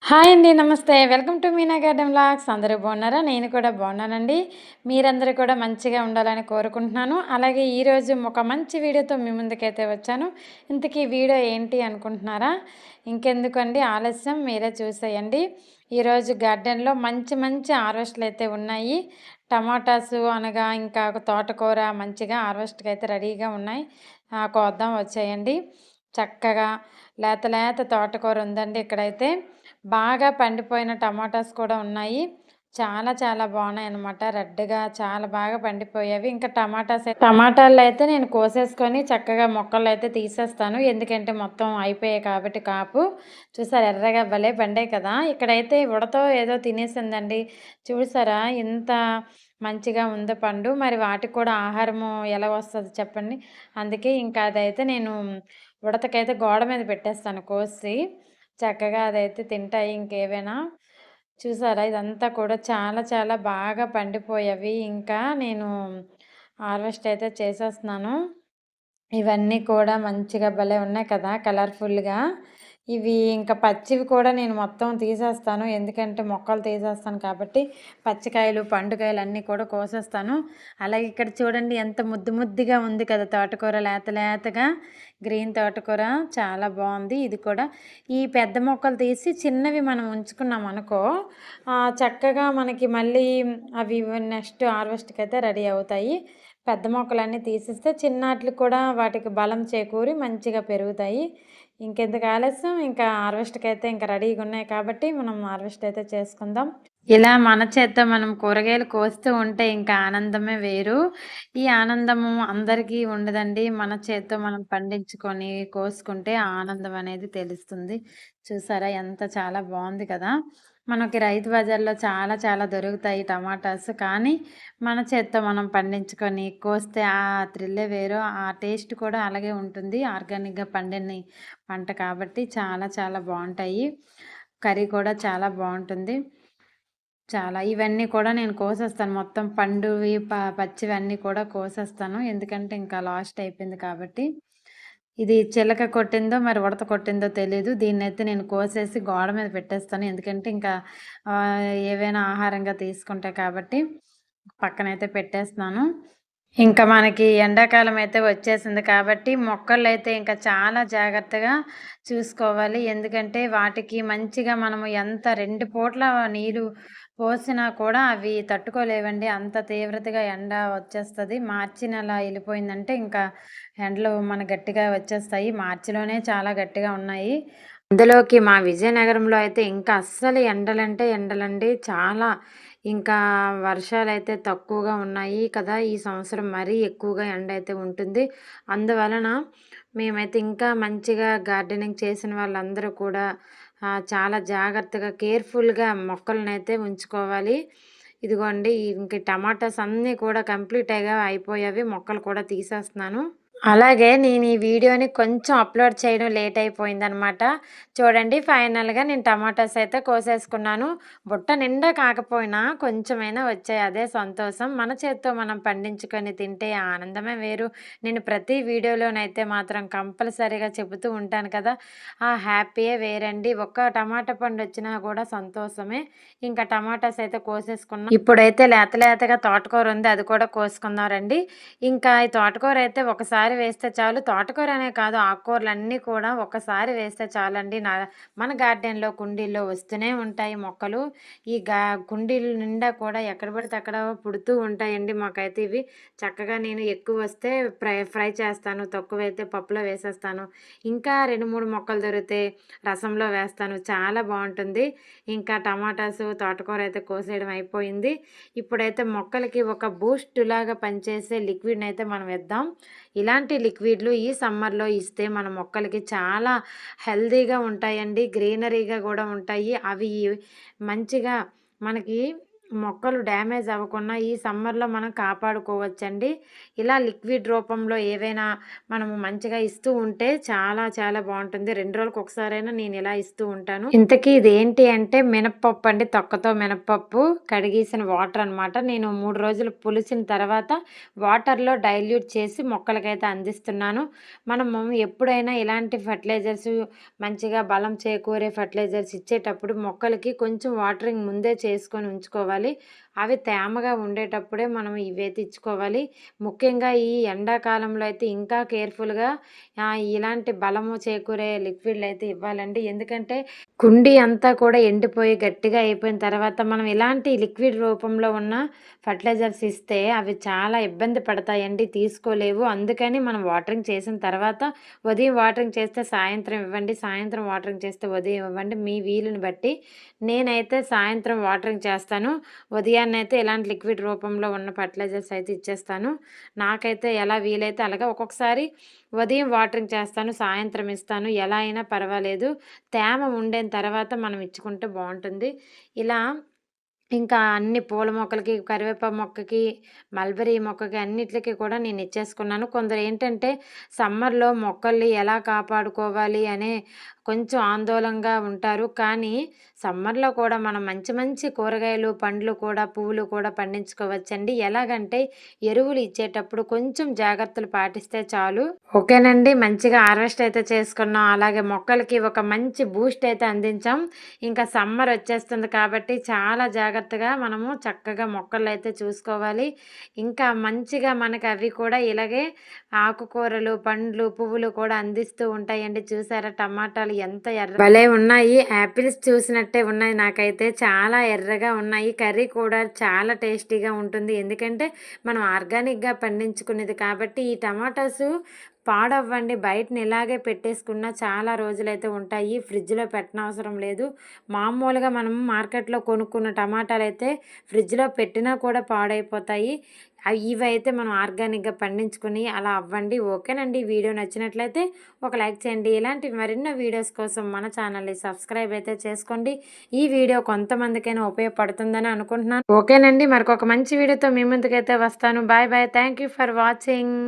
Hi అండి. నమస్తే. Welcome to Meena garden vlogs. అందరూ బాగున్నారా? నేను కూడా బాగున్నానండి. మీరందరూ కూడా మంచిగా ఉండాలని కోరుకుంటున్నాను. అలాగే ఈరోజు ఒక మంచి వీడియోతో మీ ముందుకైతే వచ్చాను. ఇంతకీ వీడియో ఏంటి అనుకుంటున్నారా? ఇంకెందుకండి ఆలస్యం, మీరే చూసేయండి. ఈరోజు గార్డెన్‌లో మంచి మంచి హార్వెస్ట్‌లు అయితే ఉన్నాయి. టమాటాసు అనగా ఇంకా తోటకూర మంచిగా హార్వెస్ట్‌కి అయితే రెడీగా ఉన్నాయి. కోద్దాం వచ్చేయండి. చక్కగా లేత లేత తోటకూర ఉందండి ఇక్కడైతే. బాగా పండిపోయిన టమాటాస్ కూడా ఉన్నాయి. చాలా చాలా బాగున్నాయన్నమాట. రెడ్‌గా చాలా బాగా పండిపోయేవి. ఇంకా టమాటాలైతే నేను కోసేసుకొని చక్కగా మొక్కలైతే తీసేస్తాను. ఎందుకంటే మొత్తం అయిపోయాయి కాబట్టి కాపు. చూసారా ఎర్రగా భలే పండాయి కదా! ఇక్కడైతే ఉడతో ఏదో తినేసిందండి. చూసారా ఎంత మంచిగా ఉందో పండు. మరి వాటికి కూడా ఆహారము ఎలా వస్తది చెప్పండి? అందుకే ఇంకా అదైతే నేను ఉడతకైతే గోడ మీద పెట్టేస్తాను కోసి. చక్కగా అదైతే తింటాయి ఇంకేవైనా. చూసారా ఇదంతా కూడా చాలా చాలా బాగా పండిపోయేవి. ఇంకా నేను హార్వెస్ట్ అయితే చేసేస్తున్నాను. ఇవన్నీ కూడా మంచిగా భలే ఉన్నాయి కదా! కలర్‌ఫుల్‌గా. ఇవి ఇంకా పచ్చివి కూడా నేను మొత్తం తీసేస్తాను. ఎందుకంటే మొక్కలు తీసేస్తాను కాబట్టి పచ్చికాయలు, పండుకాయలు అన్నీ కూడా కోసేస్తాను. అలాగే ఇక్కడ చూడండి ఎంత ముద్దు ముద్దుగా ఉంది కదా! తోటకూర లేత లేతగా గ్రీన్ తోటకూర చాలా బాగుంది. ఇది కూడా ఈ పెద్ద మొక్కలు తీసి చిన్నవి మనం ఉంచుకున్నాం అనుకో చక్కగా మనకి మళ్ళీ అవి నెక్స్ట్ హార్వెస్ట్‌కి అయితే రెడీ అవుతాయి. పెద్ద మొక్కలన్నీ తీసేస్తే చిన్నాటికి కూడా వాటికి బలం చేకూరి మంచిగా పెరుగుతాయి. ఇంకెందుకు ఆలస్యం ఇంకా హార్వెస్ట్‌కి అయితే ఇంకా రెడీగా ఉన్నాయి కాబట్టి మనం హార్వెస్ట్ అయితే చేసుకుందాం. ఇలా మన చేత్తో మనం కూరగాయలు కోస్తూ ఉంటే ఇంకా ఆనందమే వేరు. ఈ ఆనందము అందరికీ ఉండదండి. మన చేత్తో మనం పండించుకొని కోసుకుంటే ఆ ఆనందం అనేది తెలుస్తుంది. చూసారా ఎంత చాలా బాగుంది కదా! మనకి రైతు బజార్‌లో చాలా చాలా దొరుకుతాయి టమాటాస్. కానీ మన చేత్తో మనం పండించుకొని కోస్తే ఆ థ్రిల్లే వేరు. ఆ టేస్ట్ కూడా అలాగే ఉంటుంది. ఆర్గానిక్‌గా పండిన పంట కాబట్టి చాలా చాలా బావుంటాయి. కర్రీ కూడా చాలా బావుంటుంది. చాలా ఇవన్నీ కూడా నేను కోసేస్తాను. మొత్తం పండువి, పచ్చివన్నీ కూడా కోసేస్తాను. ఎందుకంటే ఇంకా లాస్ట్ అయిపోయింది కాబట్టి. ఇది చిలక కొట్టిందో మరి ఉడత కొట్టిందో తెలీదు. దీన్నైతే నేను కోసేసి గోడ మీద పెట్టేస్తాను. ఎందుకంటే ఇంకా ఏవైనా ఆహారంగా తీసుకుంటాయి కాబట్టి పక్కనైతే పెట్టేస్తున్నాను. ఇంకా మనకి ఎండాకాలం అయితే వచ్చేసింది కాబట్టి మొక్కలైతే ఇంకా చాలా జాగ్రత్తగా చూసుకోవాలి. ఎందుకంటే వాటికి మంచిగా మనము ఎంత 2 పూట్ల నీరు పోసినా కూడా అవి తట్టుకోలేవండి. అంత తీవ్రతగా ఎండ వచ్చేస్తది. మార్చి నెల ఎళ్ళిపోయిందంటే ఇంకా ఎండలు గట్టిగా వచ్చేస్తాయి. మార్చిలోనే చాలా గట్టిగా ఉన్నాయి. అందులోకి మా విజయనగరంలో అయితే ఇంకా అస్సలు ఎండలంటే ఎండలండి. చాలా ఇంకా వర్షాలైతే తక్కువగా ఉన్నాయి కదా! ఈ సంవత్సరం మరీ ఎక్కువగా ఎండ అయితే ఉంటుంది. అందువలన మేమైతే ఇంకా మంచిగా గార్డెనింగ్ చేసిన వాళ్ళందరూ కూడా చాలా జాగ్రత్తగా కేర్‌ఫుల్‌గా మొక్కలనైతే ఉంచుకోవాలి. ఇదిగోండి ఇంక టమాటాస్ అన్నీ కూడా కంప్లీట్‌గా అయిపోయావి. మొక్కలు కూడా తీసేస్తున్నాను. అలాగే నేను ఈ వీడియోని కొంచెం అప్‌లోడ్ చేయడం లేట్ అయిపోయిందనమాట. చూడండి ఫైనల్‌గా నేను టమాటాస్ అయితే కోసేసుకున్నాను. బుట్ట నిండా కాకపోయినా కొంచెమైనా వచ్చాయి. అదే సంతోషం. మన చేత్తో మనం పండించుకొని తింటే ఆ ఆనందమే వేరు. నేను ప్రతి వీడియోలోనైతే మాత్రం కంపల్సరీగా చెబుతూ ఉంటాను కదా! ఆ హ్యాపీయే వేరండి. ఒక్క టమాటా పండొచ్చినా కూడా సంతోషమే. ఇంకా టమాటాస్ అయితే కోసేసుకున్నాం. ఇప్పుడైతే లేత లేతగా తోటకూర ఉంది. అది కూడా కోసుకుందాం రండి. ఇంకా ఈ తోటకూర అయితే ఒకసారి వేస్తే చాలు. తోటకూర అనే కాదు ఆకుకూరలన్నీ కూడా ఒక్కసారి వేస్తే చాలండి. మన గార్డెన్‌లో కుండీల్లో వస్తూనే ఉంటాయి మొక్కలు. ఈ కుండీల నిండా కూడా ఎక్కడ పడితే అక్కడ పుడుతూ ఉంటాయండి. మాకైతే ఇవి చక్కగా నేను ఎక్కువ వస్తే ఫ్రై చేస్తాను. తక్కువైతే పప్పులో వేసేస్తాను. ఇంకా 2, 3 మొక్కలు దొరికితే రసంలో వేస్తాను. చాలా బావుంటుంది. ఇంకా టమాటాసు, తోటకూర అయితే కోసేయడం అయిపోయింది. ఇప్పుడైతే మొక్కలకి ఒక బూస్ట్ లాగా పనిచేసే లిక్విడ్‌ని అయితే మనం ఇద్దాం. ఇలాంటి లిక్విడ్‌లు ఈ సమ్మర్‌లో ఇస్తే మన మొక్కలకి చాలా హెల్తీగా ఉంటాయండి. గ్రీనరీగా గూడా ఉంటాయి. అవి మంచిగా మనకి మొక్కలు డ్యామేజ్ అవ్వకుండా ఈ సమ్మర్లో మనం కాపాడుకోవచ్చండి. ఇలా లిక్విడ్ రూపంలో ఏవైనా మనము మంచిగా ఇస్తూ ఉంటే చాలా చాలా బాగుంటుంది. 2 రోజులకు ఒకసారైనా నేను ఇలా ఇస్తూ ఉంటాను. ఇంతకీ ఇది ఏంటి అంటే మినప్పప్పు అండి, తొక్కతో మినప్పప్పు కడిగేసిన వాటర్ అనమాట. నేను 3 రోజులు పులిసిన తర్వాత వాటర్లో డైల్యూట్ చేసి మొక్కలకైతే అందిస్తున్నాను. మనము ఎప్పుడైనా ఇలాంటి ఫర్టిలైజర్స్, మంచిగా బలం చేకూరే ఫర్టిలైజర్స్ ఇచ్చేటప్పుడు మొక్కలకి కొంచెం వాటరింగ్ ముందే చేసుకొని ఉంచుకోవాలి. అవి తేమగా ఉండేటప్పుడే మనం ఇవైతే ఇచ్చుకోవాలి. ముఖ్యంగా ఈ ఎండాకాలంలో అయితే ఇంకా కేర్ఫుల్గా ఇలాంటి బలము చేకూరే లిక్విడ్లు అయితే ఇవ్వాలండి. ఎందుకంటే కుండీ అంతా కూడా ఎండిపోయి గట్టిగా అయిపోయిన తర్వాత మనం ఇలాంటి లిక్విడ్ రూపంలో ఉన్న ఫర్టిలైజర్స్ ఇస్తే అవి చాలా ఇబ్బంది పడతాయండి, తీసుకోలేవు. అందుకని మనం వాటరింగ్ చేసిన తర్వాత ఉదయం వాటరింగ్ చేస్తే సాయంత్రం ఇవ్వండి, సాయంత్రం వాటరింగ్ చేస్తే ఉదయం ఇవ్వండి, మీ వీలుని బట్టి. నేనైతే సాయంత్రం వాటరింగ్ చేస్తాను, ఉదయాన్నైతే ఇలాంటి లిక్విడ్ రూపంలో ఉన్న ఫర్టిలైజర్స్ అయితే ఇచ్చేస్తాను. నాకైతే ఎలా వీలైతే అలాగా. ఒక్కొక్కసారి ఉదయం వాటరింగ్ చేస్తాను, సాయంత్రం ఇస్తాను, ఎలా అయినా పర్వాలేదు. తేమ ఉండిన తర్వాత మనం ఇచ్చుకుంటే బాగుంటుంది. ఇలా ఇంకా అన్ని పూల మొక్కలకి, కరివేపాకు మొక్కకి, మల్బరీ మొక్కకి అన్నిట్లికి కూడా నేను ఇచ్చేసుకున్నాను. కొందరు ఏంటంటే సమ్మర్‌లో మొక్కల్ని ఎలా కాపాడుకోవాలి అనే కొంచెం ఆందోళనగా ఉంటారు. కానీ సమ్మర్‌లో కూడా మనం మంచి మంచి కూరగాయలు, పండ్లు కూడా, పువ్వులు కూడా పండించుకోవచ్చండి. ఎలాగంటే ఎరువులు ఇచ్చేటప్పుడు కొంచెం జాగ్రత్తలు పాటిస్తే చాలు. ఓకేనండి. మంచిగా హార్వెస్ట్ అయితే చేసుకున్నాం. అలాగే మొక్కలకి ఒక మంచి బూస్ట్ అయితే అందించాం. ఇంకా సమ్మర్ వచ్చేస్తుంది కాబట్టి చాలా జాగ్రత్తగా మనము చక్కగా మొక్కలైతే చూసుకోవాలి. ఇంకా మంచిగా మనకు అవి కూడా ఇలాగే ఆకుకూరలు, పండ్లు, పువ్వులు కూడా అందిస్తూ ఉంటాయండి. చూసారా టమాటాలు ఎంత భలే ఉన్నాయి. యాపిల్స్ చూసినట్టే ఉన్నాయి. నాకైతే చాలా ఎర్రగా ఉన్నాయి. కర్రీ కూడా చాలా టేస్టీగా ఉంటుంది. ఎందుకంటే మనం ఆర్గానిక్‌గా పండించుకునేది కాబట్టి ఈ టమాటాసు పాడవ్వండి. బయటన ఇలాగే పెట్టేసుకున్న చాలా రోజులైతే ఉంటాయి. ఫ్రిడ్జ్‌లో పెట్టనవసరం లేదు. మామూలుగా మనం మార్కెట్‌లో కొనుక్కున్న టమాటాలైతే ఫ్రిడ్జ్‌లో పెట్టినా కూడా పాడైపోతాయి. ఇవైతే మనం ఆర్గానిక్‌గా పండించుకొని అలా అవ్వండి. ఓకేనండి. ఈ వీడియో నచ్చినట్లయితే ఒక లైక్ చేయండి. ఇలాంటి మరెన్నో వీడియోస్ కోసం మన ఛానల్‌ని సబ్స్క్రైబ్ అయితే చేసుకోండి. ఈ వీడియో కొంతమందికైనా ఉపయోగపడుతుందని అనుకుంటున్నాను. ఓకేనండి. మరొక మంచి వీడియోతో మీ ముందుకైతే వస్తాను. Bye bye. Thank you for watching.